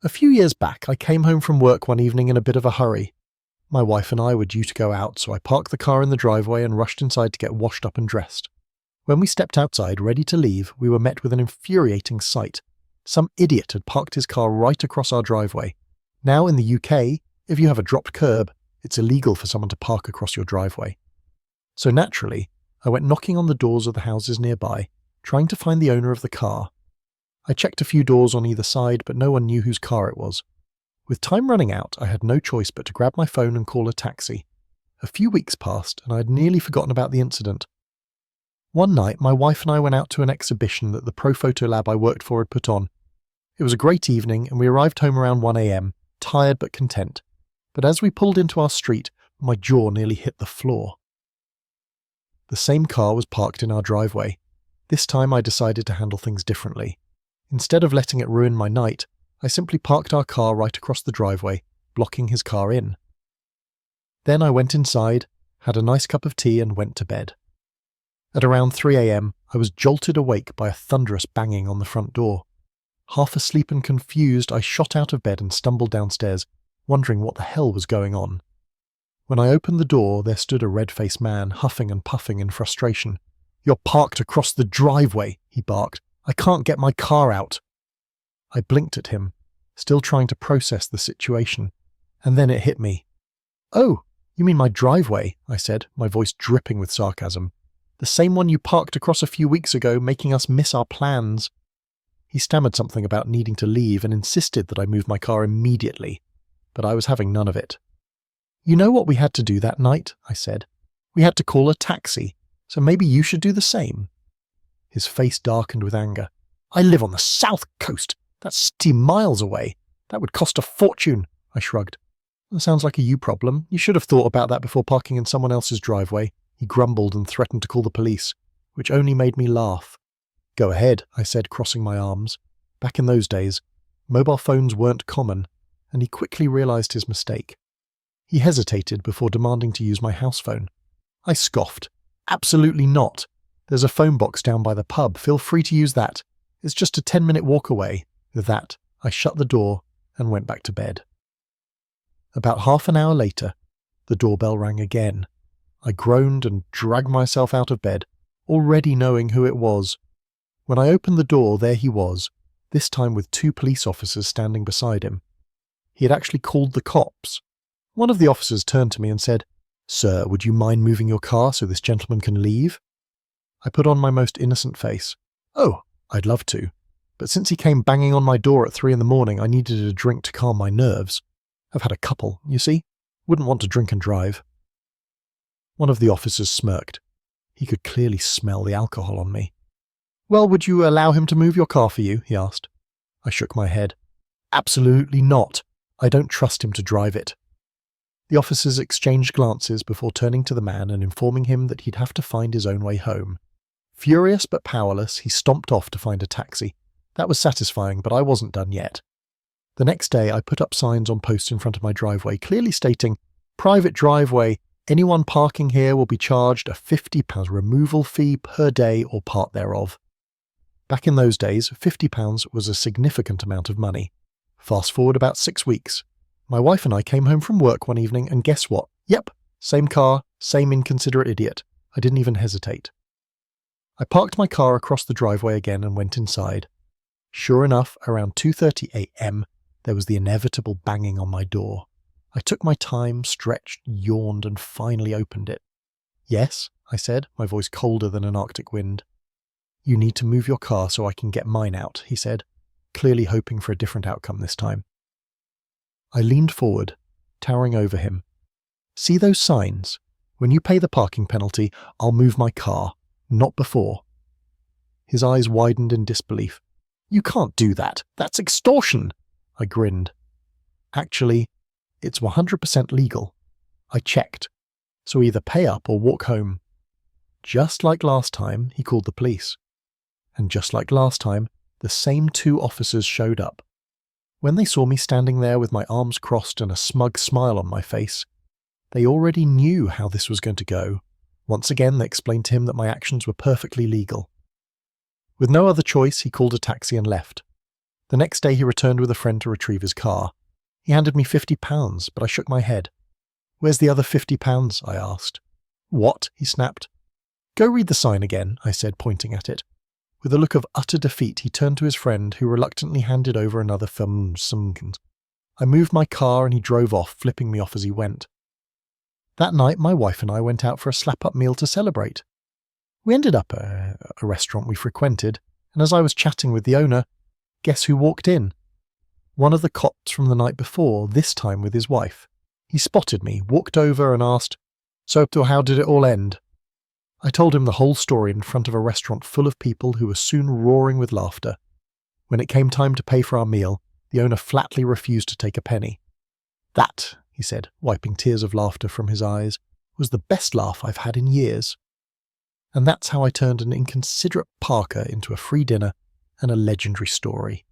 A few years back, I came home from work one evening in a bit of a hurry. My wife and I were due to go out, so I parked the car in the driveway and rushed inside to get washed up and dressed. When we stepped outside, ready to leave, we were met with an infuriating sight. Some idiot had parked his car right across our driveway. Now in the UK, if you have a dropped curb, it's illegal for someone to park across your driveway. So naturally, I went knocking on the doors of the houses nearby, trying to find the owner of the car. I checked a few doors on either side, but no one knew whose car it was. With time running out, I had no choice but to grab my phone and call a taxi. A few weeks passed, and I had nearly forgotten about the incident. One night, my wife and I went out to an exhibition that the Pro Photo Lab I worked for had put on. It was a great evening, and we arrived home around 1 a.m, tired but content. But as we pulled into our street, my jaw nearly hit the floor. The same car was parked in our driveway. This time I decided to handle things differently. Instead of letting it ruin my night, I simply parked our car right across the driveway, blocking his car in. Then I went inside, had a nice cup of tea and went to bed. At around 3 a.m, I was jolted awake by a thunderous banging on the front door. Half asleep and confused, I shot out of bed and stumbled downstairs, wondering what the hell was going on. When I opened the door, there stood a red-faced man, huffing and puffing in frustration. "You're parked across the driveway," he barked. "I can't get my car out." I blinked at him, still trying to process the situation, and then it hit me. "Oh, you mean my driveway," I said, my voice dripping with sarcasm. "The same one you parked across a few weeks ago, making us miss our plans." He stammered something about needing to leave and insisted that I move my car immediately, but I was having none of it. "You know what we had to do that night?" I said. "We had to call a taxi, so maybe you should do the same." His face darkened with anger. "I live on the south coast. That's 60 miles away. That would cost a fortune," I shrugged. "That sounds like a you problem. You should have thought about that before parking in someone else's driveway." He grumbled and threatened to call the police, which only made me laugh. "Go ahead," I said, crossing my arms. Back in those days, mobile phones weren't common, and he quickly realized his mistake. He hesitated before demanding to use my house phone. I scoffed. "Absolutely not. There's a phone box down by the pub. Feel free to use that. It's just a 10-minute walk away." With that, I shut the door and went back to bed. About half an hour later, the doorbell rang again. I groaned and dragged myself out of bed, already knowing who it was. When I opened the door, there he was, this time with 2 police officers standing beside him. He had actually called the cops. One of the officers turned to me and said, "Sir, would you mind moving your car so this gentleman can leave?" I put on my most innocent face. "Oh, I'd love to. But since he came banging on my door at 3 a.m, I needed a drink to calm my nerves. I've had a couple, you see. Wouldn't want to drink and drive." One of the officers smirked. He could clearly smell the alcohol on me. "Well, would you allow him to move your car for you?" he asked. I shook my head. "Absolutely not. I don't trust him to drive it." The officers exchanged glances before turning to the man and informing him that he'd have to find his own way home. Furious but powerless, he stomped off to find a taxi. That was satisfying, but I wasn't done yet. The next day, I put up signs on posts in front of my driveway, clearly stating, "Private driveway. Anyone parking here will be charged a £50 removal fee per day or part thereof." Back in those days, £50 was a significant amount of money. Fast forward about 6 weeks. My wife and I came home from work one evening, and guess what? Yep, same car, same inconsiderate idiot. I didn't even hesitate. I parked my car across the driveway again and went inside. Sure enough, around 2:30 a.m, there was the inevitable banging on my door. I took my time, stretched, yawned, and finally opened it. "Yes," I said, my voice colder than an Arctic wind. "You need to move your car so I can get mine out," he said, clearly hoping for a different outcome this time. I leaned forward, towering over him. "See those signs? When you pay the parking penalty, I'll move my car, not before." His eyes widened in disbelief. "You can't do that. That's extortion." I grinned. "Actually, it's 100% legal. I checked. So either pay up or walk home." Just like last time, he called the police. And just like last time, the same 2 officers showed up. When they saw me standing there with my arms crossed and a smug smile on my face, they already knew how this was going to go. Once again, they explained to him that my actions were perfectly legal. With no other choice, he called a taxi and left. The next day he returned with a friend to retrieve his car. He handed me £50, but I shook my head. "Where's the other £50? I asked. "What?" he snapped. "Go read the sign again," I said, pointing at it. With a look of utter defeat, he turned to his friend, who reluctantly handed over another £50. I moved my car and he drove off, flipping me off as he went. That night, my wife and I went out for a slap-up meal to celebrate. We ended up at a restaurant we frequented, and as I was chatting with the owner, guess who walked in? One of the cops from the night before, this time with his wife. He spotted me, walked over and asked, "So how did it all end?" I told him the whole story in front of a restaurant full of people who were soon roaring with laughter. When it came time to pay for our meal, the owner flatly refused to take a penny. "That," he said, wiping tears of laughter from his eyes, "was the best laugh I've had in years." And that's how I turned an inconsiderate Parker into a free dinner and a legendary story.